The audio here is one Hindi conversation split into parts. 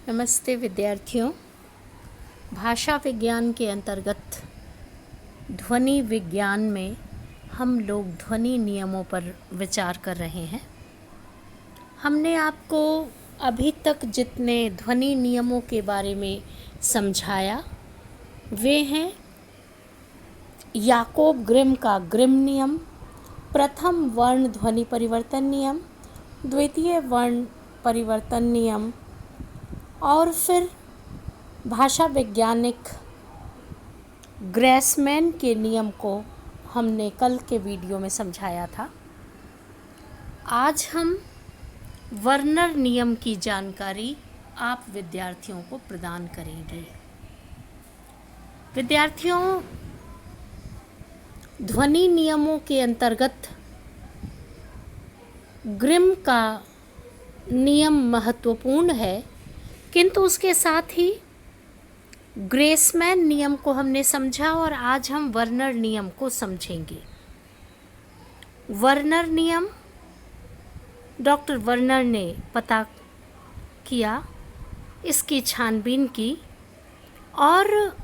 नमस्ते विद्यार्थियों। भाषा विज्ञान के अंतर्गत ध्वनि विज्ञान में हम लोग ध्वनि नियमों पर विचार कर रहे हैं। हमने आपको अभी तक जितने ध्वनि नियमों के बारे में समझाया वे हैं याकोब ग्रिम का ग्रिम नियम, प्रथम वर्ण ध्वनि परिवर्तन नियम, द्वितीय वर्ण परिवर्तन नियम और फिर भाषा वैज्ञानिक ग्रेसमैन के नियम को हमने कल के वीडियो में समझाया था। आज हम वर्नर नियम की जानकारी आप विद्यार्थियों को प्रदान करेंगे। विद्यार्थियों, ध्वनि नियमों के अंतर्गत ग्रिम का नियम महत्वपूर्ण है, किंतु उसके साथ ही ग्रेसमैन नियम को हमने समझा और आज हम वर्नर नियम को समझेंगे। वर्नर नियम डॉक्टर वर्नर ने पता किया, इसकी छानबीन की और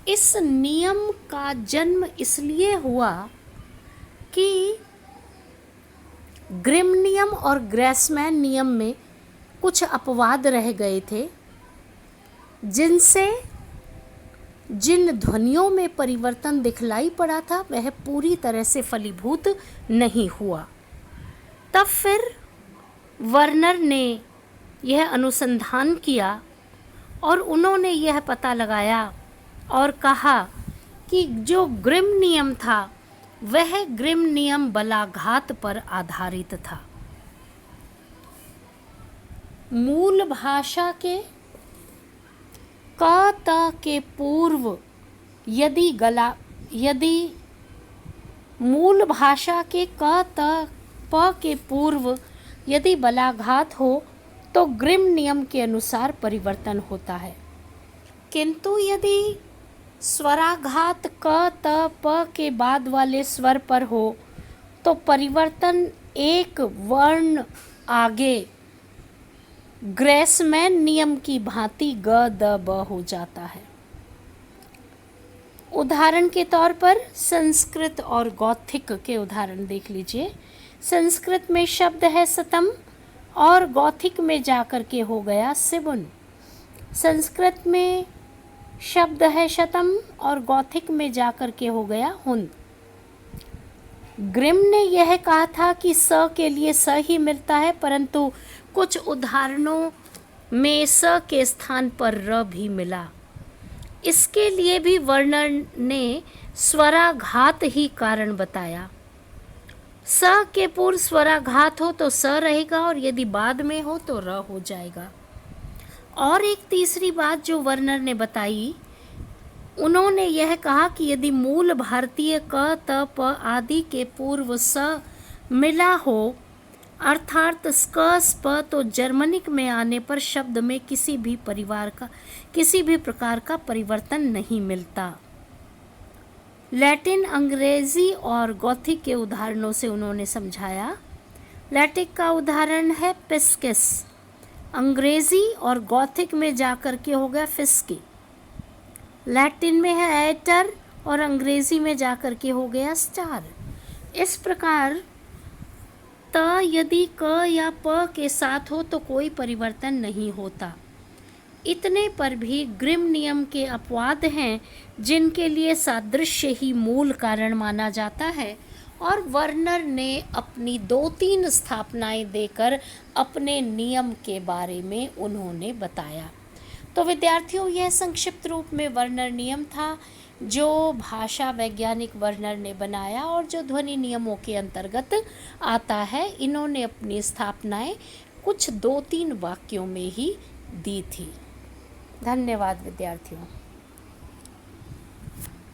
इस नियम का जन्म इसलिए हुआ कि ग्रिम नियम और ग्रेसमैन नियम में कुछ अपवाद रह गए थे, जिनसे जिन ध्वनियों में परिवर्तन दिखलाई पड़ा था वह पूरी तरह से फलीभूत नहीं हुआ। तब फिर वर्नर ने यह अनुसंधान किया और उन्होंने यह पता लगाया और कहा कि जो ग्रिम नियम था वह ग्रिम नियम बलाघात पर आधारित था। मूल भाषा के क त के पूर्व यदि मूल भाषा के क त प के पूर्व यदि बलाघात हो तो ग्रिम नियम के अनुसार परिवर्तन होता है, किंतु यदि स्वराघात क त प के बाद वाले स्वर पर हो तो परिवर्तन एक वर्ण आगे ग्रेसमैन नियम की भांति ग द ब हो जाता है। उदाहरण के तौर पर संस्कृत और गौथिक के उदाहरण देख लीजिए। संस्कृत में शब्द है सतम और गौथिक में जाकर के हो गया सिबुन। संस्कृत में शब्द है शतम और गौथिक में जाकर के हो गया हुन। ग्रिम ने यह कहा था कि स के लिए स ही मिलता है, परंतु कुछ उदाहरणों में स के स्थान पर र भी मिला। इसके लिए भी वर्नर ने स्वराघात ही कारण बताया। स के पूर्व स्वराघात हो तो स रहेगा और यदि बाद में हो तो र हो जाएगा। और एक तीसरी बात जो वर्नर ने बताई, उन्होंने यह कहा कि यदि मूल भारतीय क त प आदि के पूर्व स मिला हो अर्थात स्क स्प तो जर्मनिक में आने पर शब्द में किसी भी प्रकार का परिवर्तन नहीं मिलता। लैटिन, अंग्रेजी और गौथिक के उदाहरणों से उन्होंने समझाया। लैटिन का उदाहरण है पिस्किस, अंग्रेजी और गौथिक में जाकर के हो गया फिस्की। लैटिन में है एटर और अंग्रेजी में जाकर के हो गया स्टार। इस प्रकार त यदि क या प के साथ हो तो कोई परिवर्तन नहीं होता। इतने पर भी ग्रिम नियम के अपवाद हैं जिनके लिए सादृश्य ही मूल कारण माना जाता है और वर्नर ने अपनी 2-3 स्थापनाएं देकर अपने नियम के बारे में उन्होंने बताया। तो विद्यार्थियों, यह संक्षिप्त रूप में वर्नर नियम था जो भाषा वैज्ञानिक वर्नर ने बनाया और जो ध्वनि नियमों के अंतर्गत आता है। इन्होंने अपनी स्थापनाएं कुछ 2-3 वाक्यों में ही दी थी। धन्यवाद विद्यार्थियों।